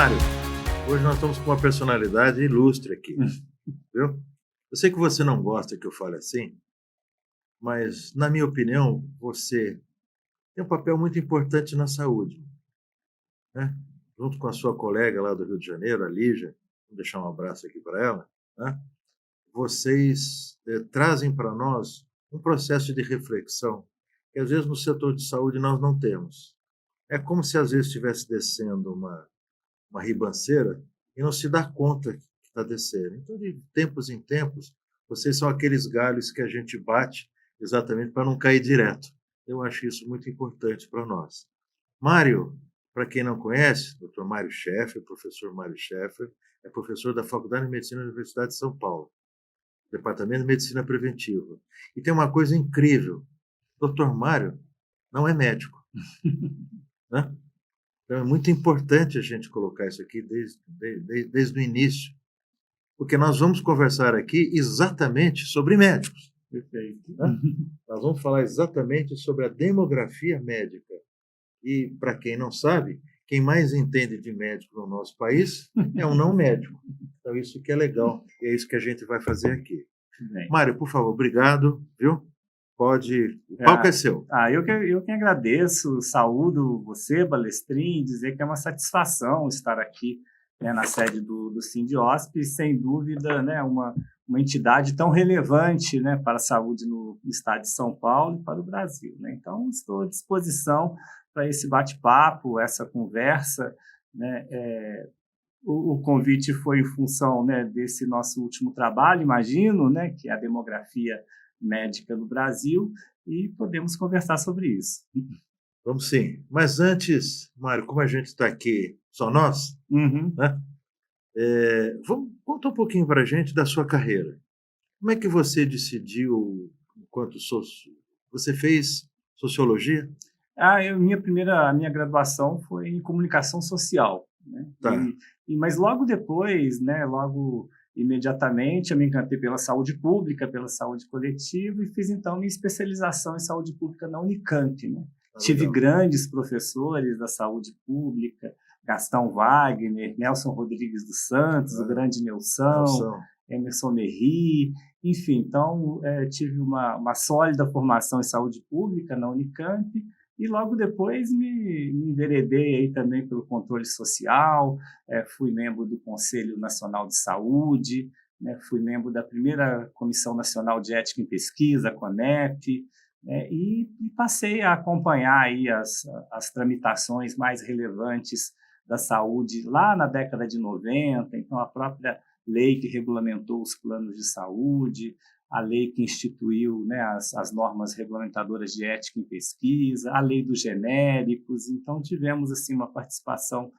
Mário, hoje nós estamos com uma personalidade ilustre aqui, viu? Eu sei que você não gosta que eu fale assim, mas, na minha opinião, você tem um papel muito importante na saúde, né? Junto com a sua colega lá do Rio de Janeiro, a Lígia, vou deixar um abraço aqui para ela, né? Vocês trazem para nós um processo de reflexão que, às vezes, no setor de saúde nós não temos. É como se, às vezes, estivesse descendo uma ribanceira e não se dá conta que está descendo. Então, de tempos em tempos, vocês são aqueles galhos que a gente bate exatamente para não cair direto. Eu acho isso muito importante para nós. Mário, para quem não conhece, Dr. Mário Schaeffer, professor Mário Schaeffer, é professor da Faculdade de Medicina da Universidade de São Paulo, Departamento de Medicina Preventiva. E tem uma coisa incrível, Dr. Mário não é médico, né? Então, é muito importante a gente colocar isso aqui desde o início, porque nós vamos conversar aqui exatamente sobre médicos. Perfeito. Né? Nós vamos falar exatamente sobre a demografia médica. E, para quem não sabe, quem mais entende de médico no nosso país é um não médico. Então, isso que é legal, e é isso que a gente vai fazer aqui. Bem. Mário, por favor, obrigado, viu? Pode, o palco é seu. Eu que agradeço, saúdo você, Balestrin, dizer que é uma satisfação estar aqui, né, na sede do Sindiosp, sem dúvida, né, uma entidade tão relevante, né, para a saúde no estado de São Paulo e para o Brasil, né? Então, estou à disposição para esse bate-papo, essa conversa, né? O convite foi em função, né, desse nosso último trabalho, imagino, né, que é a demografia médica no Brasil, e podemos conversar sobre isso. Vamos sim. Mas antes, Mário, como a gente está aqui, só nós, né? Conta um pouquinho para a gente da sua carreira. Como é que você decidiu, você fez sociologia? Minha graduação foi em comunicação social, né? Tá. Mas logo depois, né, logo imediatamente, eu me encantei pela saúde pública, pela saúde coletiva, e fiz então minha especialização em saúde pública na Unicamp, né? Tive grandes professores da saúde pública, Gastão Wagner, Nelson Rodrigues dos Santos, o grande Nelson, Emerson Merri, enfim, então tive uma sólida formação em saúde pública na Unicamp, e logo depois me enveredei aí também pelo controle social, fui membro do Conselho Nacional de Saúde, né, fui membro da primeira Comissão Nacional de Ética em Pesquisa, a CONEP, e passei a acompanhar aí as tramitações mais relevantes da saúde lá na década de 90, então a própria lei que regulamentou os planos de saúde, a lei que instituiu, né, as normas regulamentadoras de ética em pesquisa, a lei dos genéricos. Então, tivemos assim, uma participação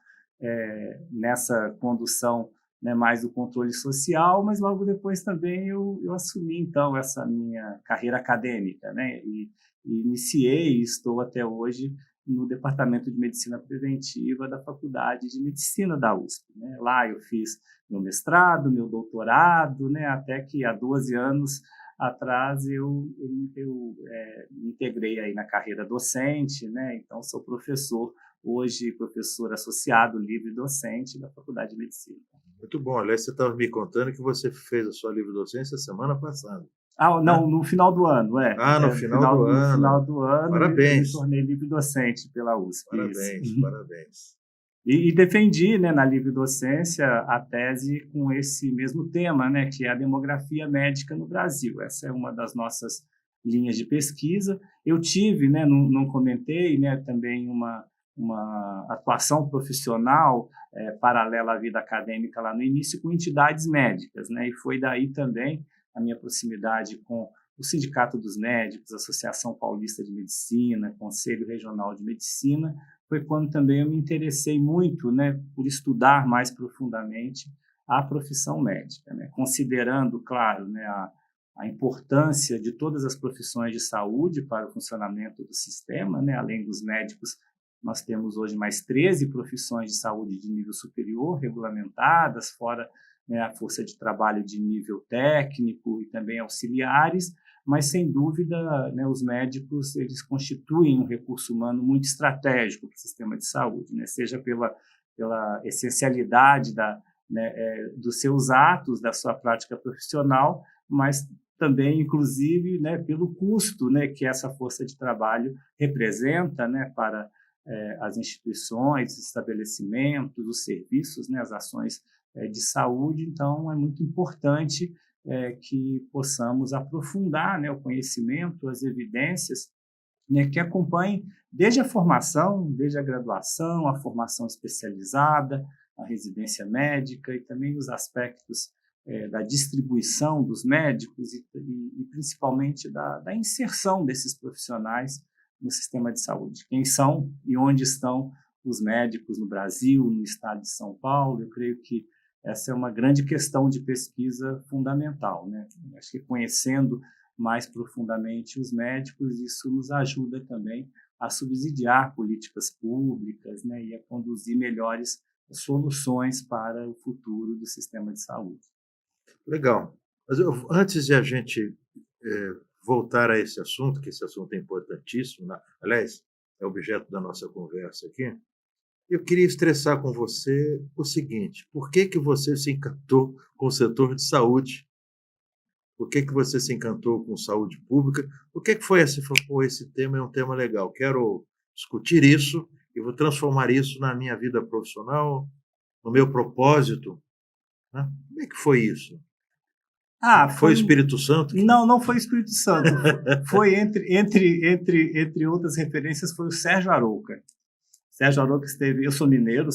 nessa condução, né, mais do controle social, mas logo depois também eu assumi, então, essa minha carreira acadêmica, né, e iniciei e estou até hoje no Departamento de Medicina Preventiva da Faculdade de Medicina da USP, né? Lá eu fiz meu mestrado, meu doutorado, né? Até que há 12 anos atrás eu me integrei aí na carreira docente, né? Então sou professor, hoje professor associado livre docente da Faculdade de Medicina. Muito bom. Aliás, você estava me contando que você fez a sua livre docência semana passada. Não, no final do ano, no final do ano. No final do ano, parabéns. Eu me tornei livre docente pela USP. Parabéns. E defendi, né, na livre docência a tese com esse mesmo tema, né, que é a demografia médica no Brasil. Essa é uma das nossas linhas de pesquisa. Eu tive, né, não comentei, né, também uma atuação profissional paralela à vida acadêmica lá no início com entidades médicas, né, e foi daí também a minha proximidade com o Sindicato dos Médicos, a Associação Paulista de Medicina, Conselho Regional de Medicina, foi quando também eu me interessei muito, né, por estudar mais profundamente a profissão médica, né, considerando, claro, né, a importância de todas as profissões de saúde para o funcionamento do sistema, né, além dos médicos, nós temos hoje mais 13 profissões de saúde de nível superior regulamentadas, fora, né, a força de trabalho de nível técnico e também auxiliares, mas, sem dúvida, né, os médicos eles constituem um recurso humano muito estratégico para o sistema de saúde, né, seja pela essencialidade dos seus atos, da sua prática profissional, mas também, inclusive, pelo custo, que essa força de trabalho representa, para as instituições, os estabelecimentos, os serviços, as ações de saúde. Então, é muito importante que possamos aprofundar o conhecimento, as evidências, que acompanhem desde a formação, desde a graduação, a formação especializada, a residência médica e também os aspectos da distribuição dos médicos e principalmente da inserção desses profissionais no sistema de saúde. Quem são e onde estão os médicos no Brasil, no estado de São Paulo? Eu creio que essa é uma grande questão de pesquisa fundamental, Acho que conhecendo mais profundamente os médicos, isso nos ajuda também a subsidiar políticas públicas, e a conduzir melhores soluções para o futuro do sistema de saúde. Legal. Mas antes de a gente voltar a esse assunto, que esse assunto é importantíssimo, aliás, é objeto da nossa conversa aqui, eu queria estressar com você o seguinte: por que você se encantou com o setor de saúde? Por que você se encantou com saúde pública? O que foi esse? Pô, esse tema é um tema legal, quero discutir isso e vou transformar isso na minha vida profissional, no meu propósito. Como é que foi isso? Foi o Espírito Santo? Não foi o Espírito Santo. Foi, entre outras referências, foi o Sérgio Arouca. Sérgio Arouca esteve... Eu sou mineiro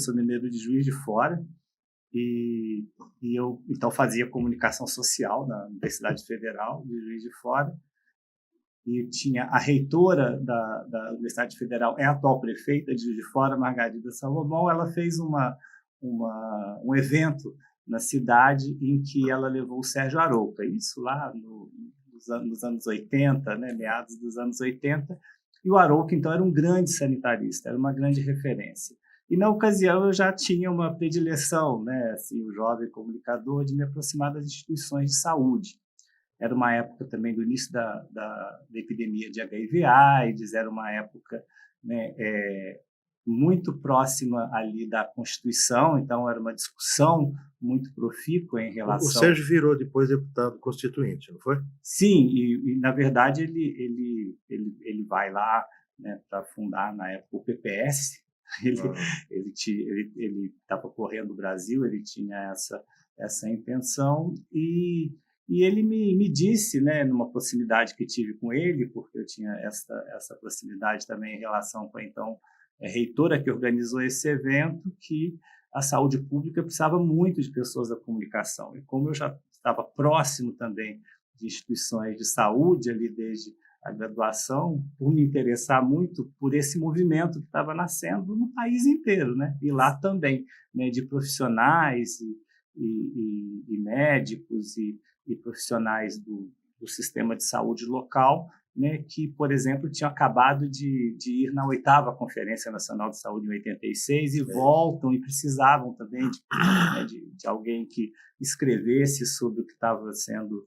de Juiz de Fora, e eu então fazia comunicação social na Universidade Federal de Juiz de Fora, e tinha a reitora da Universidade Federal, é a atual prefeita de Juiz de Fora, Margarida Salomão. Ela fez um evento na cidade em que ela levou o Sérgio Arouca, isso lá nos anos 80, meados dos anos 80, e o Arouca, então, era um grande sanitarista, era uma grande referência. E, na ocasião, eu já tinha uma predileção, assim, o jovem comunicador, de me aproximar das instituições de saúde. Era uma época também do início da epidemia de HIV/AIDS, era uma época muito próxima ali da Constituição, então era uma discussão muito profícua em relação... O Sérgio virou depois deputado constituinte, não foi? Sim, e na verdade ele vai lá para fundar, na época, o PPS. Ele estava correndo o Brasil, ele tinha essa intenção, e ele me disse, numa proximidade que tive com ele, porque eu tinha essa proximidade também em relação com a então reitora que organizou esse evento, que a saúde pública precisava muito de pessoas da comunicação. E como eu já estava próximo também de instituições de saúde ali desde a graduação, por me interessar muito por esse movimento que estava nascendo no país inteiro, e lá também, de profissionais e médicos e profissionais do sistema de saúde local, que, por exemplo, tinham acabado de ir na 8ª Conferência Nacional de Saúde em 86 e voltam e precisavam também de alguém que escrevesse sobre o que estava sendo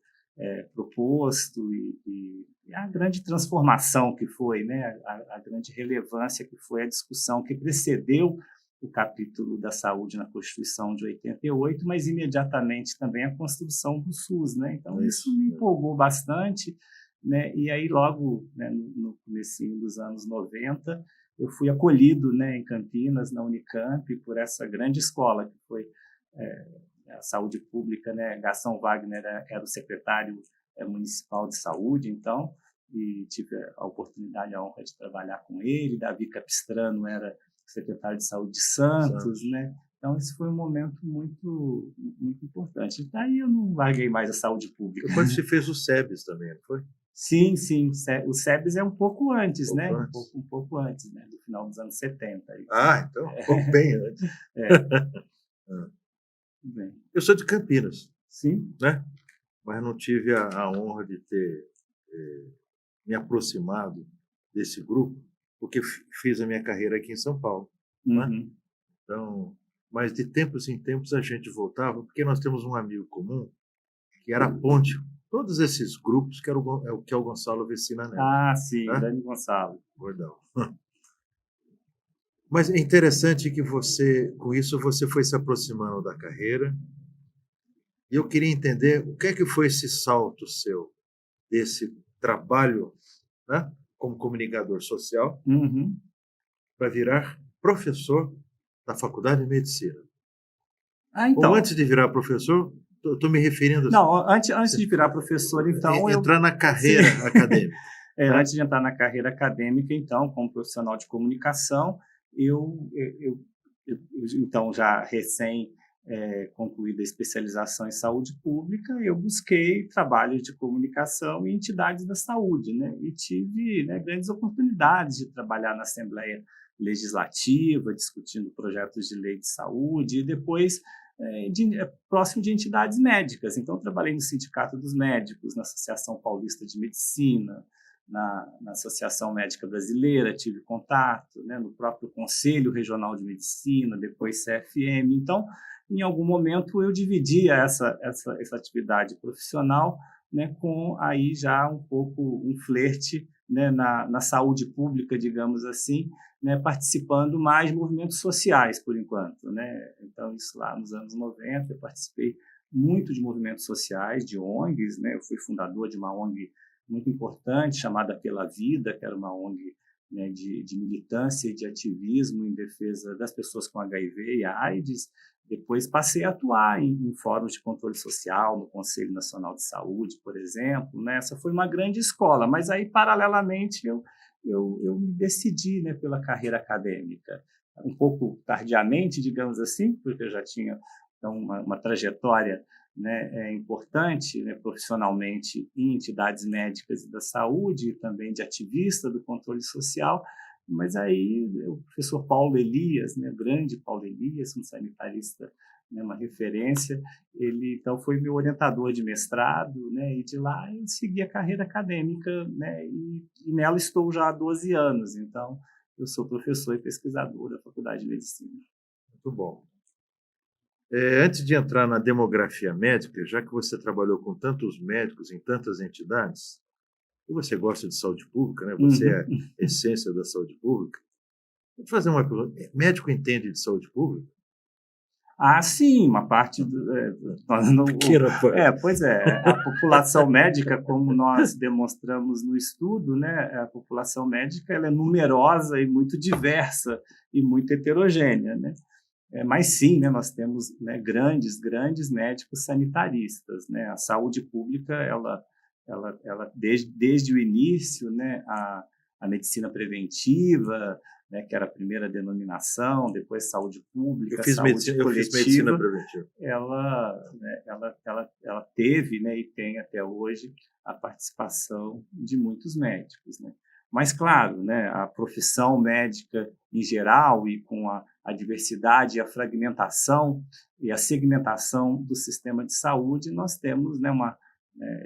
proposto e a grande transformação que foi, a grande relevância que foi a discussão que precedeu o capítulo da saúde na Constituição de 88, mas imediatamente também a construção do SUS. Então, isso me empolgou bastante. E aí, logo no comecinho dos anos 90, eu fui acolhido em Campinas, na Unicamp, por essa grande escola, que foi a saúde pública. Gaston Wagner era o secretário municipal de saúde, então, e tive a oportunidade, a honra de trabalhar com ele. Davi Capistrano era secretário de saúde de Santos, Então, esse foi um momento muito, muito importante. Daí eu não larguei mais a saúde pública. Depois você fez o SEBS também, não foi? Sim. O SEBS é um pouco antes, Um pouco antes, do final dos anos 70. Então, um pouco bem antes. Bem. Eu sou de Campinas. Sim. Mas não tive a honra de ter me aproximado desse grupo, porque fiz a minha carreira aqui em São Paulo. Uhum. Então, mas de tempos em tempos a gente voltava, porque nós temos um amigo comum, que era a ponte. Todos esses grupos, que é o Gonçalo Vecina Neto. Sim, Dani Gonçalo. Gordão. Mas é interessante que você, com isso, você foi se aproximando da carreira. E eu queria entender o que é que foi esse salto seu, desse trabalho, né, como comunicador social, Uhum. para virar professor da Faculdade de Medicina. Ah, Ou então. antes de virar professor, estou me referindo assim, Não, antes de virar professor, então, entrar na sim, carreira acadêmica, né? antes de entrar na carreira acadêmica, então, como profissional de comunicação, então, já recém concluída a especialização em saúde pública, eu busquei trabalho de comunicação em entidades da saúde, né? E tive, né, grandes oportunidades de trabalhar na Assembleia Legislativa, discutindo projetos de lei de saúde, e depois próximo de entidades médicas. Então, trabalhei no Sindicato dos Médicos, na Associação Paulista de Medicina, na Associação Médica Brasileira, tive contato, né, no próprio Conselho Regional de Medicina, depois CFM. Então, em algum momento, eu dividia essa atividade profissional, né, com aí já um pouco um flerte, né, na saúde pública, digamos assim, né, participando mais de movimentos sociais, por enquanto. Né? Então, isso lá nos anos 90, eu participei muito de movimentos sociais, de ONGs. Né? Eu fui fundador de uma ONG muito importante, chamada Pela Vida, que era uma ONG, né, de militância e de ativismo em defesa das pessoas com HIV e AIDS. Depois passei a atuar em fóruns de controle social, no Conselho Nacional de Saúde, por exemplo. Né? Essa foi uma grande escola, mas aí, paralelamente, eu me decidi, né, pela carreira acadêmica. Um pouco tardiamente, digamos assim, porque eu já tinha então, uma trajetória, né, importante, né, profissionalmente em entidades médicas e da saúde, e também de ativista do controle social. Mas aí o professor Paulo Elias, né, o grande Paulo Elias, um sanitarista, né, uma referência, ele então foi meu orientador de mestrado, né, e de lá eu segui a carreira acadêmica, né, e nela estou já há 12 anos. Então, eu sou professor e pesquisador da Faculdade de Medicina. Muito bom. Antes de entrar na demografia médica, já que você trabalhou com tantos médicos em tantas entidades, e você gosta de saúde pública, né? Você é a Uhum. essência da saúde pública. Vou fazer uma pergunta. Médico entende de saúde pública? Ah, sim, uma parte Pequena parte. pois é, a população médica, como nós demonstramos no estudo, né, a população médica ela é numerosa e muito diversa e muito heterogênea, né? Mas sim, né, nós temos, né, grandes médicos sanitaristas, né? A saúde pública, ela desde o início, né, a medicina preventiva, né, que era a primeira denominação, depois saúde pública, saúde Eu fiz medicina coletiva, preventiva. ela teve, né, e tem até hoje a participação de muitos médicos, né? Mas, claro, né, a profissão médica em geral e com a diversidade, a fragmentação e a segmentação do sistema de saúde, nós temos, né,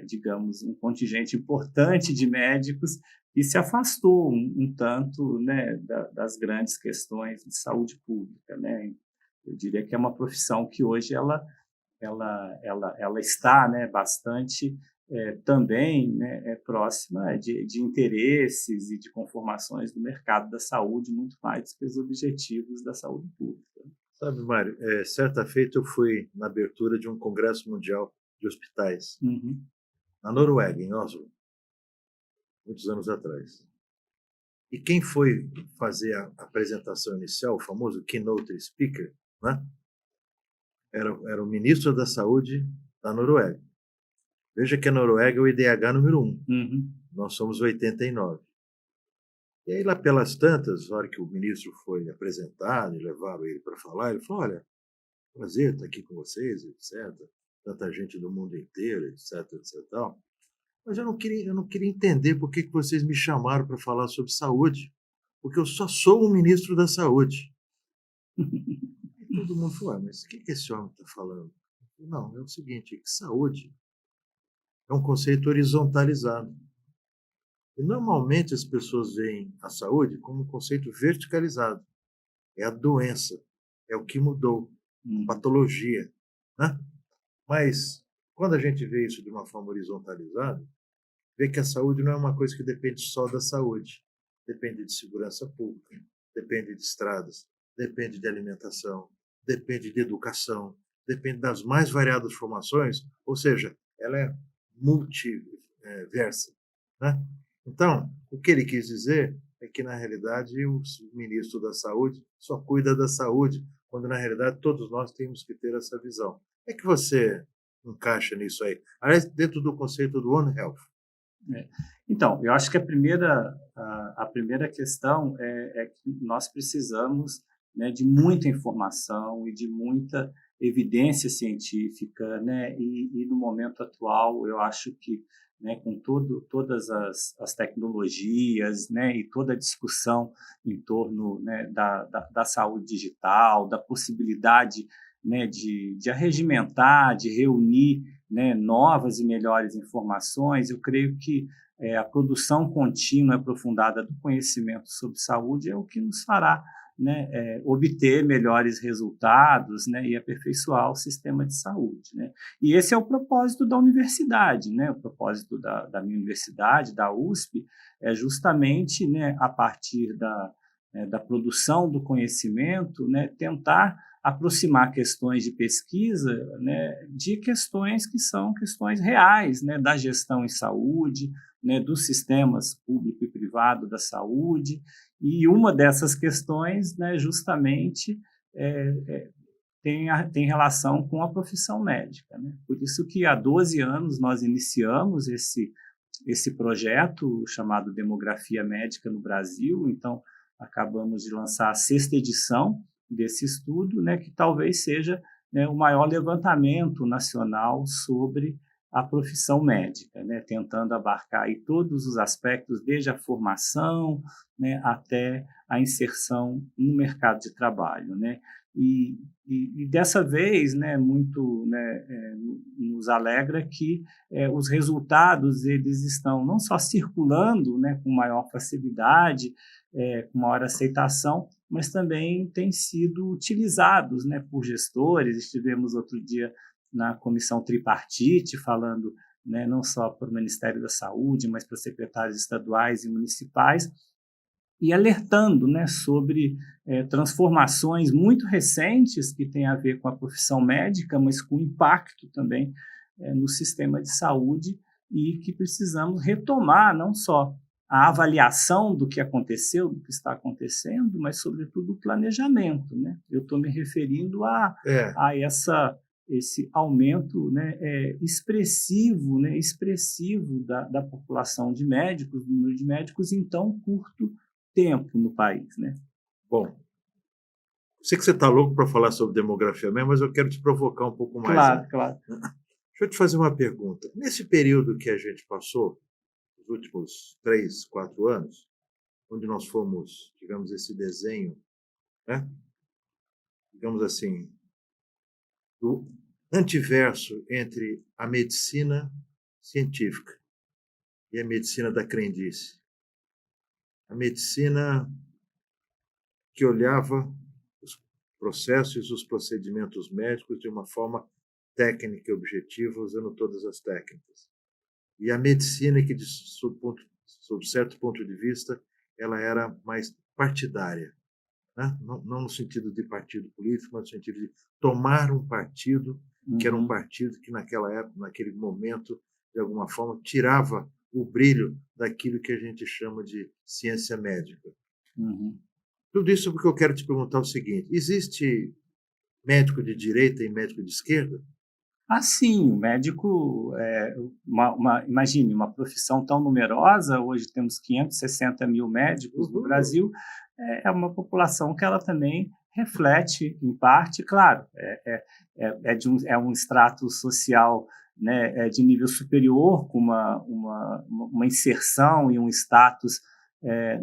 digamos, um contingente importante de médicos que se afastou um tanto, né, das grandes questões de saúde pública. Né? Eu diria que é uma profissão que hoje ela está, né, bastante também, né, próxima de interesses e de conformações do mercado da saúde, muito mais que os objetivos da saúde pública. Sabe, Mário, certa feita eu fui na abertura de um congresso mundial de hospitais, Uhum. na Noruega, em Oslo, muitos anos atrás. E quem foi fazer a apresentação inicial, o famoso keynote speaker, né? Era o ministro da Saúde da Noruega. Veja que a Noruega é o IDH número 1. Uhum. Nós somos 89. E aí, lá pelas tantas, na hora que o ministro foi apresentado e levaram ele para falar, ele falou: olha, prazer estar aqui com vocês, etc. Tanta gente do mundo inteiro, etc, etc. Tal. Mas eu não queria entender por que vocês me chamaram para falar sobre saúde, porque eu só sou o ministro da Saúde. E todo mundo falou: mas o que esse homem está falando? Não, é o seguinte, que saúde é um conceito horizontalizado. E normalmente as pessoas veem a saúde como um conceito verticalizado. É a doença, é o que mudou, a Uhum. patologia, né? Mas quando a gente vê isso de uma forma horizontalizada, vê que a saúde não é uma coisa que depende só da saúde, depende de segurança pública, depende de estradas, depende de alimentação, depende de educação, depende das mais variadas formações, ou seja, ela é multiversa, né? Então, o que ele quis dizer é que, na realidade, o ministro da Saúde só cuida da saúde, quando, na realidade, todos nós temos que ter essa visão. Como é que você encaixa nisso aí? Aliás, dentro do conceito do One Health. Então, eu acho que a primeira questão é que nós precisamos, né, de muita informação e de muita evidência científica, né, e no momento atual eu acho que, né, com todas as tecnologias, né, e toda a discussão em torno, né, da saúde digital, da possibilidade, né, de arregimentar, de reunir, né, novas e melhores informações, eu creio que a produção contínua e aprofundada do conhecimento sobre saúde é o que nos fará, né, obter melhores resultados, né, e aperfeiçoar o sistema de saúde, né? E esse é o propósito da universidade, né? O propósito da minha universidade, da USP, é justamente, né, a partir da produção do conhecimento, né, tentar aproximar questões de pesquisa, né, de questões que são questões reais, né, da gestão em saúde, né, dos sistemas público e privado da saúde, e uma dessas questões, né, justamente tem relação com a profissão médica, né? Por isso que há 12 anos nós iniciamos esse projeto chamado Demografia Médica no Brasil, então acabamos de lançar a 6ª edição desse estudo, né, que talvez seja, né, o maior levantamento nacional sobre a profissão médica, né, tentando abarcar aí todos os aspectos, desde a formação, né, até a inserção no mercado de trabalho, né? E dessa vez, né, muito, né, nos alegra que os resultados eles estão não só circulando, né, com maior facilidade, com maior aceitação, mas também têm sido utilizados, né, por gestores. Estivemos outro dia na comissão tripartite falando, né, não só para o Ministério da Saúde, mas para secretários estaduais e municipais, e alertando, né, sobre transformações muito recentes que têm a ver com a profissão médica, mas com impacto também no sistema de saúde, e que precisamos retomar não só a avaliação do que aconteceu, do que está acontecendo, mas, sobretudo, o planejamento, né? Eu estou me referindo a esse aumento, né, expressivo, né, expressivo da população de médicos, do número de médicos em tão curto tempo no país, né? Bom, sei que você está louco para falar sobre demografia mesmo, mas eu quero te provocar um pouco mais. Claro, claro. Deixa eu te fazer uma pergunta. Nesse período que a gente passou, os últimos 3, 4 anos, onde nós fomos, digamos, esse desenho, né? Digamos assim, do antiverso entre a medicina científica e a medicina da crendice. A medicina que olhava os processos e os procedimentos médicos de uma forma técnica e objetiva, usando todas as técnicas. E a medicina que, sob certo ponto de vista, ela era mais partidária, né? Não no sentido de partido político, mas no sentido de tomar um partido, que era um partido que naquela época, naquele momento, de alguma forma, tirava o brilho daquilo que a gente chama de ciência médica. Tudo isso porque eu quero te perguntar o seguinte: existe médico de direita e médico de esquerda? Ah, sim, o médico, imagine, uma profissão tão numerosa, hoje temos 560 mil médicos no Brasil, é uma população que ela também reflete, em parte, claro, é um extrato social, né, de nível superior, com uma inserção e um status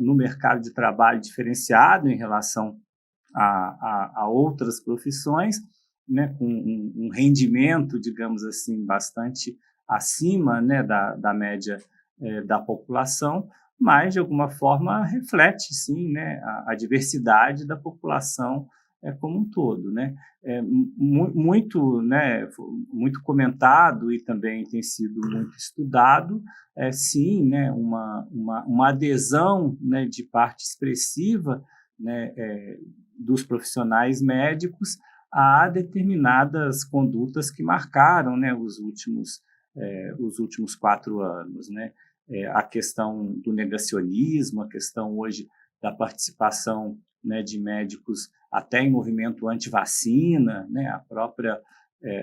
no mercado de trabalho diferenciado em relação a outras profissões, né, com um rendimento, digamos assim, bastante acima, né, da média da população, mas, de alguma forma, reflete, sim, né, a diversidade da população como um todo, né? Muito comentado e também tem sido muito estudado, sim, né, uma adesão, né, de parte expressiva né, dos profissionais médicos a determinadas condutas que marcaram, né, os últimos 4 anos, né? A questão do negacionismo, a questão hoje da participação, né, de médicos até em movimento anti-vacina, né, a própria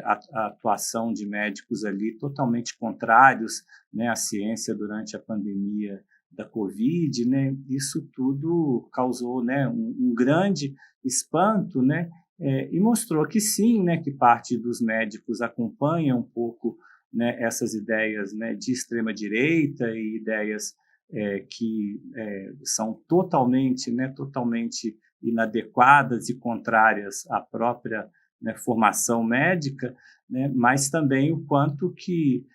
a atuação de médicos ali totalmente contrários, né, à ciência durante a pandemia da Covid, né, isso tudo causou, né, um grande espanto, né, e mostrou que sim, né, que parte dos médicos acompanha um pouco, né, essas ideias, né, de extrema direita e ideias que são totalmente inadequadas e contrárias à própria, né, formação médica, né, mas também o quanto que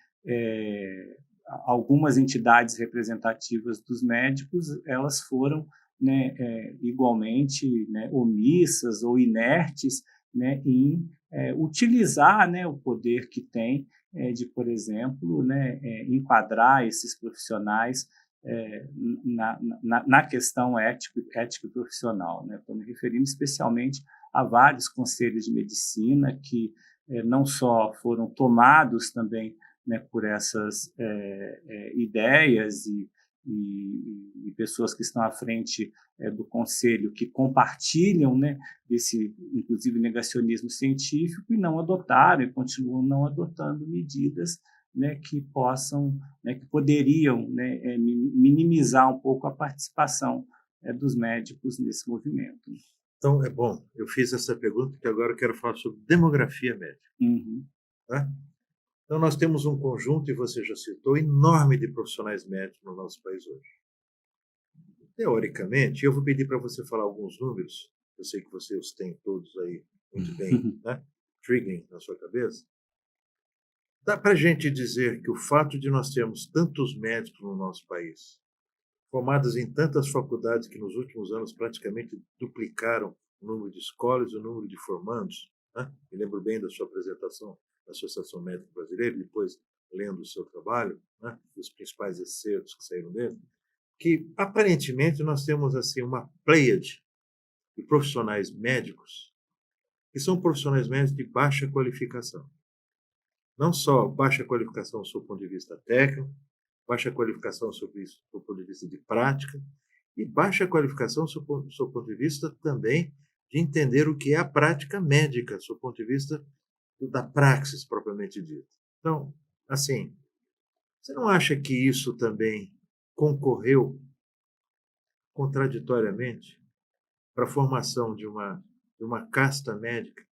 algumas entidades representativas dos médicos elas foram, né, igualmente, né, omissas ou inertes, né, em utilizar, né, o poder que tem de, por exemplo, né, enquadrar esses profissionais na questão ética profissional, né? Estou me referindo especialmente a vários conselhos de medicina que não só foram tomados também, né, por essas ideias e pessoas que estão à frente do conselho que compartilham, né, desse, inclusive, negacionismo científico e não adotaram e continuam não adotando medidas, né, que possam, né, que poderiam, né, minimizar um pouco a participação dos médicos nesse movimento. Então, é bom, eu fiz essa pergunta porque agora eu quero falar sobre demografia médica. Uhum. Tá? Então, nós temos um conjunto, e você já citou, enorme de profissionais médicos no nosso país hoje. Teoricamente, eu vou pedir para você falar alguns números, eu sei que você os tem todos aí muito bem, né? Triggering na sua cabeça. Dá para a gente dizer que o fato de nós termos tantos médicos no nosso país, formados em tantas faculdades que nos últimos anos praticamente duplicaram o número de escolas e o número de formandos, né? Me lembro bem da sua apresentação na Associação Médica Brasileira, depois lendo o seu trabalho, né? Os principais excertos que saíram dele, que aparentemente nós temos assim uma pleiade de profissionais médicos que são profissionais médicos de baixa qualificação. Não só baixa qualificação do seu ponto de vista técnico, baixa qualificação do seu ponto de vista de prática e baixa qualificação do seu ponto de vista também de entender o que é a prática médica, do seu ponto de vista da praxis propriamente dita. Então, assim, você não acha que isso também concorreu contraditoriamente para a formação de uma casta médica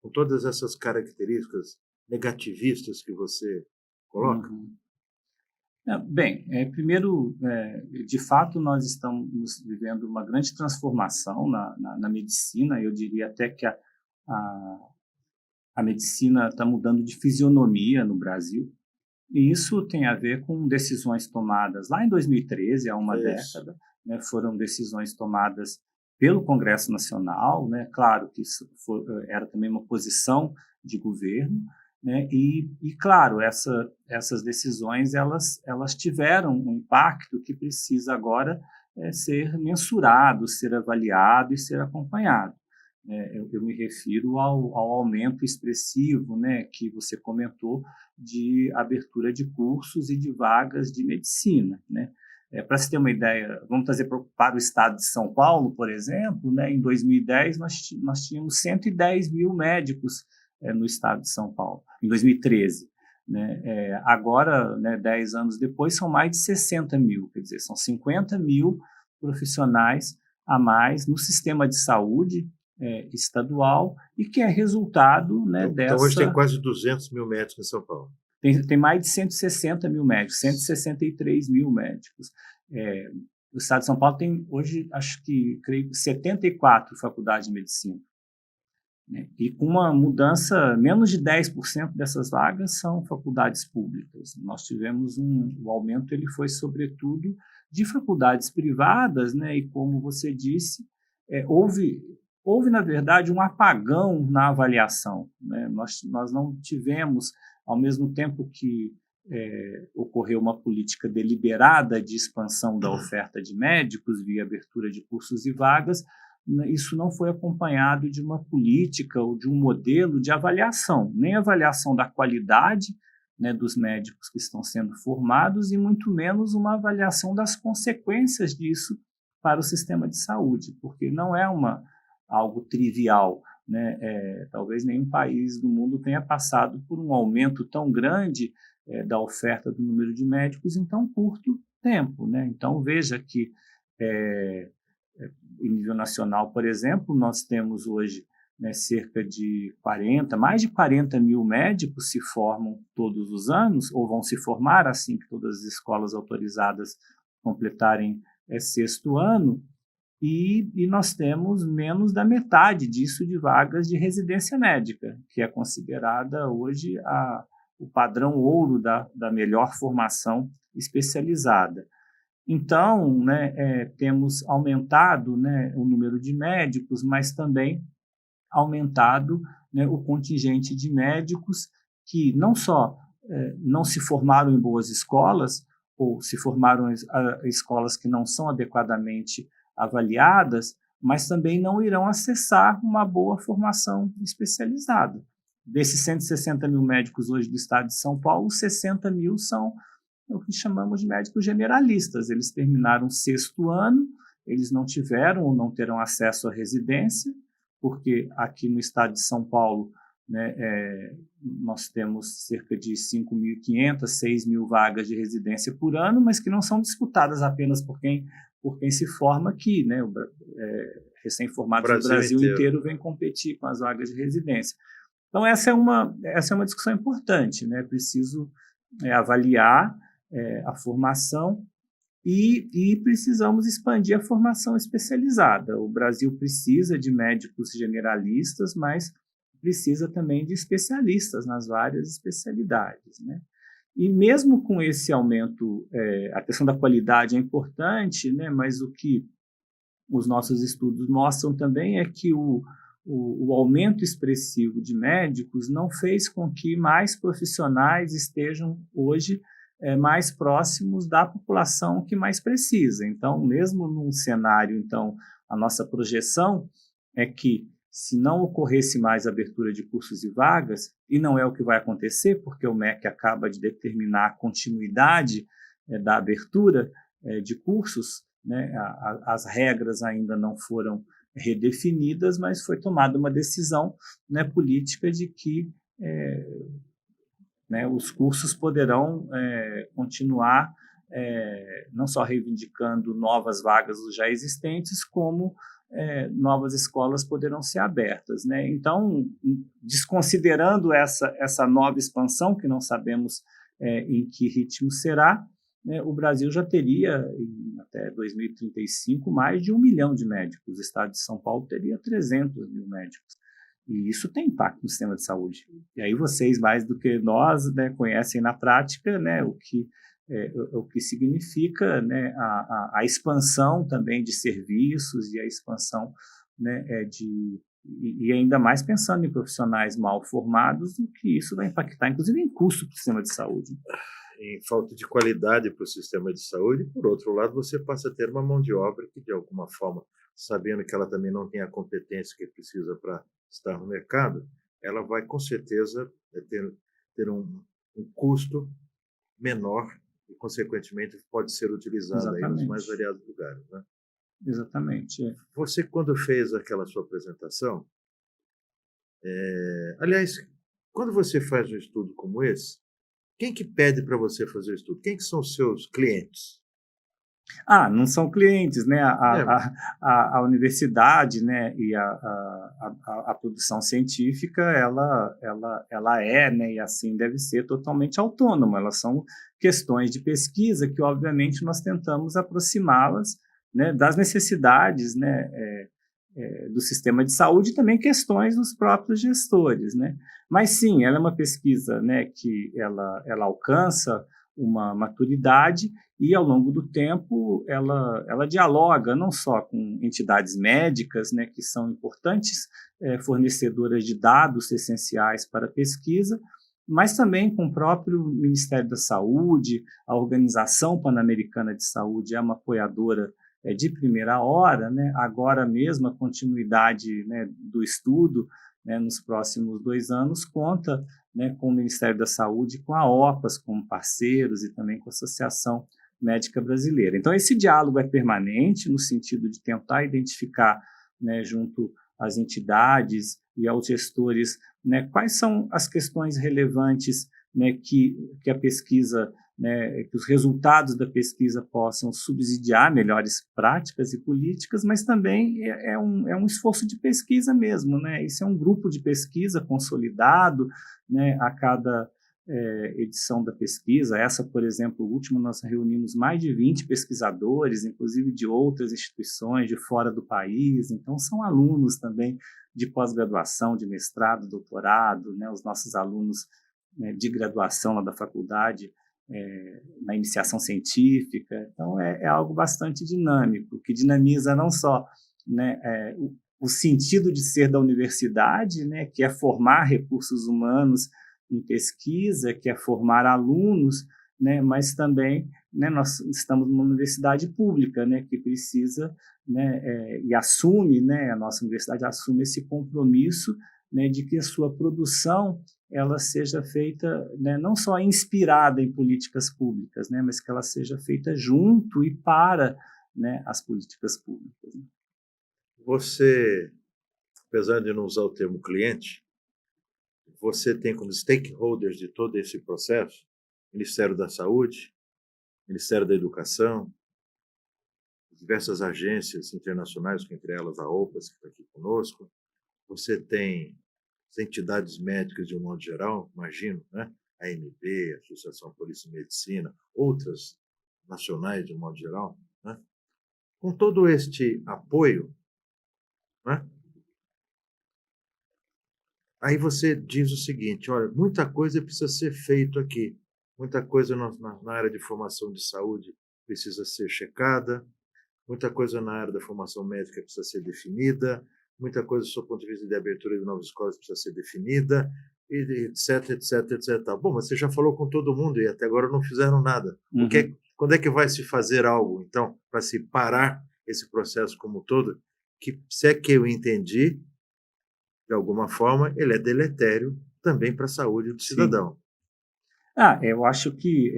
com todas essas características negativistas que você coloca? Uhum. Bem, primeiro, de fato, nós estamos vivendo uma grande transformação na medicina. Eu diria até que a medicina está mudando de fisionomia no Brasil. E isso tem a ver com decisões tomadas lá em 2013, há uma década, né, foram decisões tomadas pelo Congresso Nacional, né, claro que isso era também uma posição de governo, né, e claro, essas decisões elas tiveram um impacto que precisa agora ser mensurado, ser avaliado e ser acompanhado. Eu me refiro ao aumento expressivo, né, que você comentou, de abertura de cursos e de vagas de medicina, né? Para se ter uma ideia, vamos trazer para o estado de São Paulo, por exemplo, né, em 2010 nós tínhamos 110 mil médicos no estado de São Paulo, em 2013. Né? Agora, né, 10 anos depois, são mais de 60 mil, quer dizer, são 50 mil profissionais a mais no sistema de saúde estadual e que é resultado, né, dessa... Então hoje tem quase 200 mil médicos em São Paulo. Tem mais de 160 mil médicos, 163 mil médicos. O estado de São Paulo tem hoje, acho que, creio, 74 faculdades de medicina. Né? E com uma mudança, menos de 10% dessas vagas são faculdades públicas. Nós tivemos o aumento, ele foi sobretudo de faculdades privadas, né? E como você disse, houve, na verdade, um apagão na avaliação. Né? Nós não tivemos, ao mesmo tempo que ocorreu uma política deliberada de expansão da oferta de médicos via abertura de cursos e vagas, isso não foi acompanhado de uma política ou de um modelo de avaliação, nem avaliação da qualidade, né, dos médicos que estão sendo formados e muito menos uma avaliação das consequências disso para o sistema de saúde, porque não é algo trivial, né? Talvez nenhum país do mundo tenha passado por um aumento tão grande da oferta do número de médicos em tão curto tempo, né? Então, veja que, em nível nacional, por exemplo, nós temos hoje, né, cerca de mais de 40 mil médicos se formam todos os anos, ou vão se formar assim que todas as escolas autorizadas completarem sexto ano, e nós temos menos da metade disso de vagas de residência médica, que é considerada hoje o padrão ouro da melhor formação especializada. Então, né, temos aumentado, né, o número de médicos, mas também aumentado, né, o contingente de médicos que não só não se formaram em boas escolas, ou se formaram em escolas que não são adequadamente avaliadas, mas também não irão acessar uma boa formação especializada. Desses 160 mil médicos hoje do estado de São Paulo, 60 mil são o que chamamos de médicos generalistas. Eles terminaram o sexto ano, eles não tiveram ou não terão acesso à residência, porque aqui no estado de São Paulo, né, nós temos cerca de 5.500, 6.000 vagas de residência por ano, mas que não são disputadas apenas por quem se forma aqui, né? Recém-formados do Brasil inteiro vêm competir com as vagas de residência. Então, essa é uma discussão importante, né? Preciso avaliar a formação e precisamos expandir a formação especializada. O Brasil precisa de médicos generalistas, mas precisa também de especialistas nas várias especialidades, né? E mesmo com esse aumento, a questão da qualidade é importante, né? Mas o que os nossos estudos mostram também é que o aumento expressivo de médicos não fez com que mais profissionais estejam hoje mais próximos da população que mais precisa. Então, mesmo num cenário, então, a nossa projeção é que, se não ocorresse mais abertura de cursos e vagas, e não é o que vai acontecer, porque o MEC acaba de determinar a continuidade da abertura de cursos, né? As regras ainda não foram redefinidas, mas foi tomada uma decisão, né, política de que né, os cursos poderão continuar não só reivindicando novas vagas já existentes, como novas escolas poderão ser abertas, né? Então, desconsiderando essa nova expansão, que não sabemos em que ritmo será, né, o Brasil já teria, até 2035, mais de 1 milhão de médicos. O estado de São Paulo teria 300 mil médicos. E isso tem impacto no sistema de saúde. E aí vocês, mais do que nós, né, conhecem na prática, né, o que significa, né, a expansão também de serviços e a expansão, né, e ainda mais pensando em profissionais mal formados, o que isso vai impactar, inclusive, em custo para o sistema de saúde. Em falta de qualidade para o sistema de saúde, por outro lado, você passa a ter uma mão de obra que, de alguma forma, sabendo que ela também não tem a competência que precisa para estar no mercado, ela vai, com certeza, ter um custo menor e, consequentemente, pode ser utilizada aí nos mais variados lugares, né? Exatamente. Você, quando fez aquela sua apresentação, aliás, quando você faz um estudo como esse, quem que pede para você fazer o estudo? Quem que são os seus clientes? Não são clientes, né? A universidade, né, e a produção científica, ela né, e assim deve ser totalmente autônoma. Elas são questões de pesquisa que, obviamente, nós tentamos aproximá-las, né, das necessidades, né, do sistema de saúde e também questões dos próprios gestores, né? Mas sim, ela é uma pesquisa, né, que ela alcança uma maturidade e, ao longo do tempo, ela dialoga não só com entidades médicas, né, que são importantes fornecedoras de dados essenciais para a pesquisa, mas também com o próprio Ministério da Saúde. A Organização Pan-Americana de Saúde é uma apoiadora de primeira hora, né? Agora mesmo a continuidade, né, do estudo, né, nos próximos 2 anos conta, né, com o Ministério da Saúde, com a OPAS como parceiros e também com a Associação Médica Brasileira. Então esse diálogo é permanente no sentido de tentar identificar, né, junto às entidades e aos gestores, né, quais são as questões relevantes, né, que a pesquisa, né, que os resultados da pesquisa possam subsidiar melhores práticas e políticas, mas também é um esforço de pesquisa mesmo, né? Isso é um grupo de pesquisa consolidado, né, a cada edição da pesquisa. Essa, por exemplo, a última, nós reunimos mais de 20 pesquisadores, inclusive de outras instituições de fora do país, então são alunos também de pós-graduação, de mestrado, doutorado, né, os nossos alunos, né, de graduação lá da faculdade, na iniciação científica. Então é algo bastante dinâmico, que dinamiza não só, né, o sentido de ser da universidade, né, que é formar recursos humanos em pesquisa, que é formar alunos, né, mas também, né, nós estamos numa universidade pública, né, que precisa, né, e assume, né, a nossa universidade assume esse compromisso, né, de que a sua produção ela seja feita, né, não só inspirada em políticas públicas, né, mas que ela seja feita junto e para, né, as políticas públicas. Você, apesar de não usar o termo cliente, você tem como stakeholders de todo esse processo Ministério da Saúde, Ministério da Educação, diversas agências internacionais, entre elas a OPAS, que está aqui conosco. Você tem as entidades médicas de um modo geral, imagino, né? A AMB, a Associação Polícia e Medicina, outras nacionais de um modo geral, né? Com todo este apoio, né? Aí você diz o seguinte: olha, muita coisa precisa ser feito aqui, muita coisa na área de formação de saúde precisa ser checada, muita coisa na área da formação médica precisa ser definida, muita coisa do seu ponto de vista de abertura de novas escolas precisa ser definida, etc, etc, etc. Bom, mas você já falou com todo mundo e até agora não fizeram nada. Uhum. Quando é que vai se fazer algo, então, para se parar esse processo como um todo, que, se é que eu entendi, de alguma forma, ele é deletério também para a saúde do cidadão. Eu acho que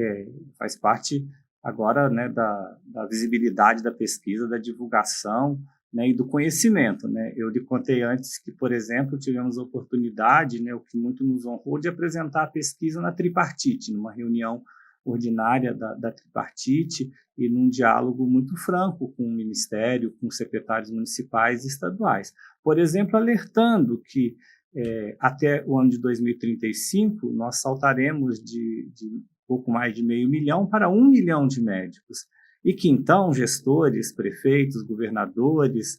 faz parte agora, né, da visibilidade da pesquisa, da divulgação, né, e do conhecimento, né? Eu lhe contei antes que, por exemplo, tivemos a oportunidade, né, o que muito nos honrou, de apresentar a pesquisa na tripartite, numa reunião ordinária da tripartite e num diálogo muito franco com o Ministério, com os secretários municipais e estaduais. Por exemplo, alertando que até o ano de 2035, nós saltaremos de pouco mais de 500 mil para 1 milhão de médicos. E que, então, gestores, prefeitos, governadores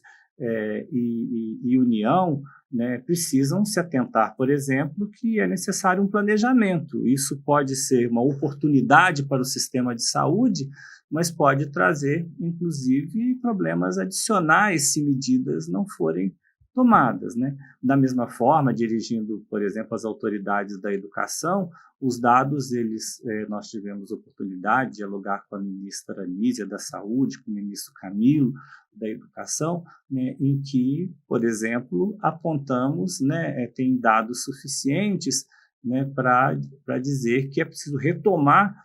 e União, né, precisam se atentar, por exemplo, que é necessário um planejamento. Isso pode ser uma oportunidade para o sistema de saúde, mas pode trazer, inclusive, problemas adicionais se medidas não forem tomadas, né? Da mesma forma, dirigindo, por exemplo, as autoridades da educação, os dados, nós tivemos oportunidade de dialogar com a ministra Anísia da Saúde, com o ministro Camilo da Educação, né, em que, por exemplo, apontamos, né, tem dados suficientes, né, para dizer que é preciso retomar,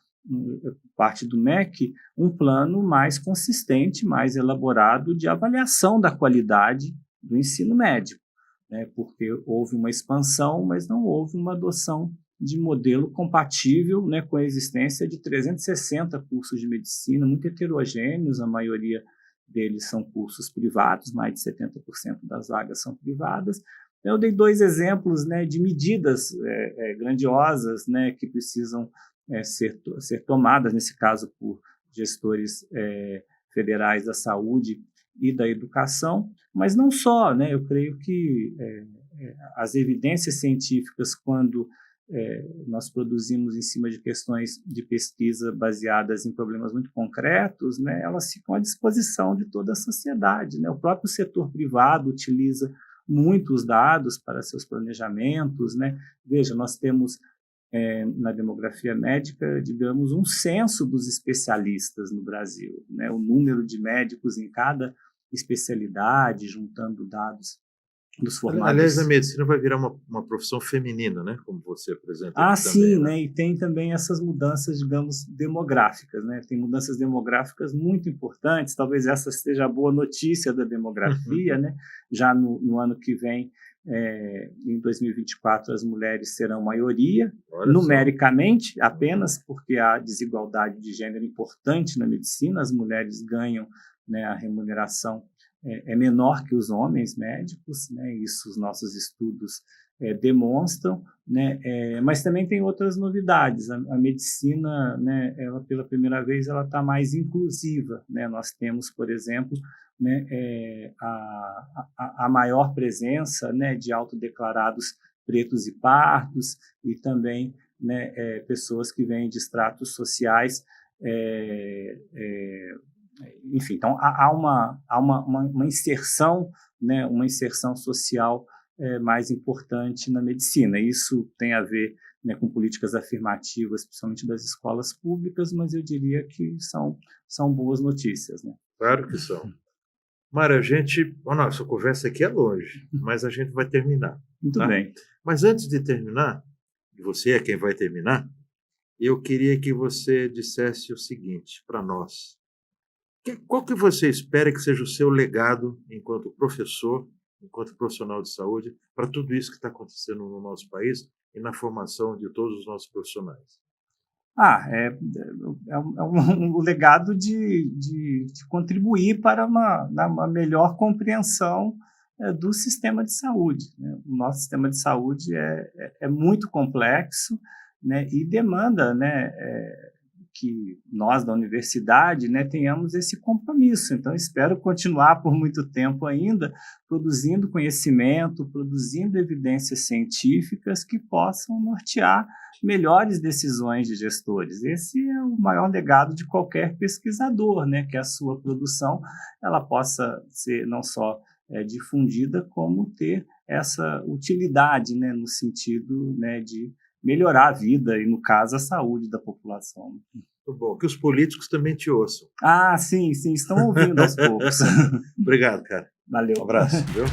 parte do MEC, um plano mais consistente, mais elaborado de avaliação da qualidade do ensino médico, né, porque houve uma expansão, mas não houve uma adoção de modelo compatível, né, com a existência de 360 cursos de medicina, muito heterogêneos, a maioria deles são cursos privados, mais de 70% das vagas são privadas. Eu dei 2 exemplos, né, de medidas grandiosas, né, que precisam ser tomadas, nesse caso por gestores federais da saúde e da educação, mas não só, né? Eu creio que as evidências científicas, quando nós produzimos em cima de questões de pesquisa baseadas em problemas muito concretos, né, elas ficam à disposição de toda a sociedade, né? O próprio setor privado utiliza muitos dados para seus planejamentos, né? Veja, nós temos na demografia médica, digamos, um censo dos especialistas no Brasil, né? O número de médicos em cada especialidade, juntando dados dos Aliás, a formados. medicina vai virar uma profissão feminina, né? Como você apresenta aqui Sim, também, né? E tem também essas mudanças, digamos, demográficas, né? Tem mudanças demográficas muito importantes, talvez essa seja a boa notícia da demografia, né? Já no ano que vem, em 2024, as mulheres serão maioria, Olha numericamente apenas, porque há desigualdade de gênero importante na medicina, as mulheres ganham, né, a remuneração é menor que os homens médicos, né? Isso os nossos estudos demonstram, né? Mas também tem outras novidades. A medicina, né, ela pela primeira vez ela está mais inclusiva, né? Nós temos, por exemplo, né, a maior presença, né, de autodeclarados pretos e pardos e também, né, pessoas que vêm de estratos sociais enfim, então há uma inserção, né, uma inserção social mais importante na medicina. Isso tem a ver, né, com políticas afirmativas, principalmente das escolas públicas, mas eu diria que são boas notícias, né? Claro que são. Mário, a nossa conversa aqui é longe, mas a gente vai terminar. Muito bem. Mas antes de terminar, e você é quem vai terminar, eu queria que você dissesse o seguinte para nós. Qual que você espera que seja o seu legado enquanto professor, enquanto profissional de saúde, para tudo isso que está acontecendo no nosso país e na formação de todos os nossos profissionais? Um legado de contribuir para uma melhor compreensão do sistema de saúde, né? O nosso sistema de saúde é muito complexo, né, e demanda, né, que nós da universidade, né, tenhamos esse compromisso. Então, espero continuar por muito tempo ainda produzindo conhecimento, produzindo evidências científicas que possam nortear melhores decisões de gestores. Esse é o maior legado de qualquer pesquisador, né, que a sua produção ela possa ser não só difundida, como ter essa utilidade, né, no sentido, né, de melhorar a vida e, no caso, a saúde da população. Muito bom. Que os políticos também te ouçam. Sim, estão ouvindo aos poucos. Obrigado, cara. Valeu. Um abraço. Viu?